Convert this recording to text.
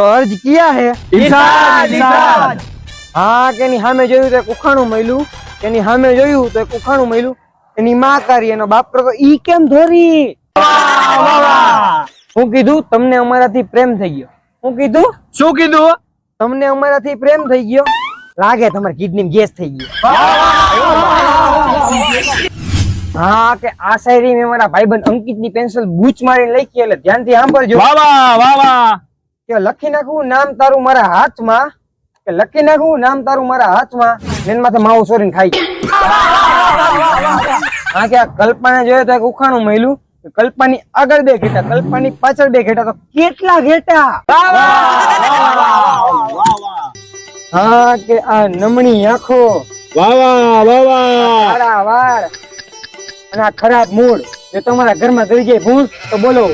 तो अर्ज किया है इरशाद इरशाद हाँ के ની સામે જોયું તો કુખાણું મળ્યું કે ની સામે જોયું તો કુખાણું મળ્યું એની માં કરી એનો બાપ કરતો ઈ કેમ ધોરી હું કીધું તમને અમારાથી પ્રેમ થઈ ગયો હું કીધું શું કીધું તમને અમારાથી પ્રેમ થઈ ગયો લાગે તમારી કિડની માં ગેસ થઈ ગયો હા કે આ શાયરી મેં મારા ભાઈબંધ અંકિત ની પેન્સિલ બૂચ મારીને લખી એટલે ધ્યાનથી સાંભળજો વાહ વાહ વાહ કે લખી નાખું નામ તારું મારા હાથમાં કે લખી નાખું નામ તારું મારા હાથમાં એન માથે માવો સોરીને ખાઈ હા કે આ કલ્પના જોયે તો એક ઉખાણું મળ્યું કલ્પનાની આગળ બે ઘેટા કલ્પનાની પાછળ બે ઘેટા તો કેટલા ઘેટા હા કે આ નમણી આંખો વાહ વાહ વાહ વાહ કાળા વાળ અને આ ખરાબ મૂડ જો તમારા ઘરમાં ગઈ જાય ભૂત તો બોલો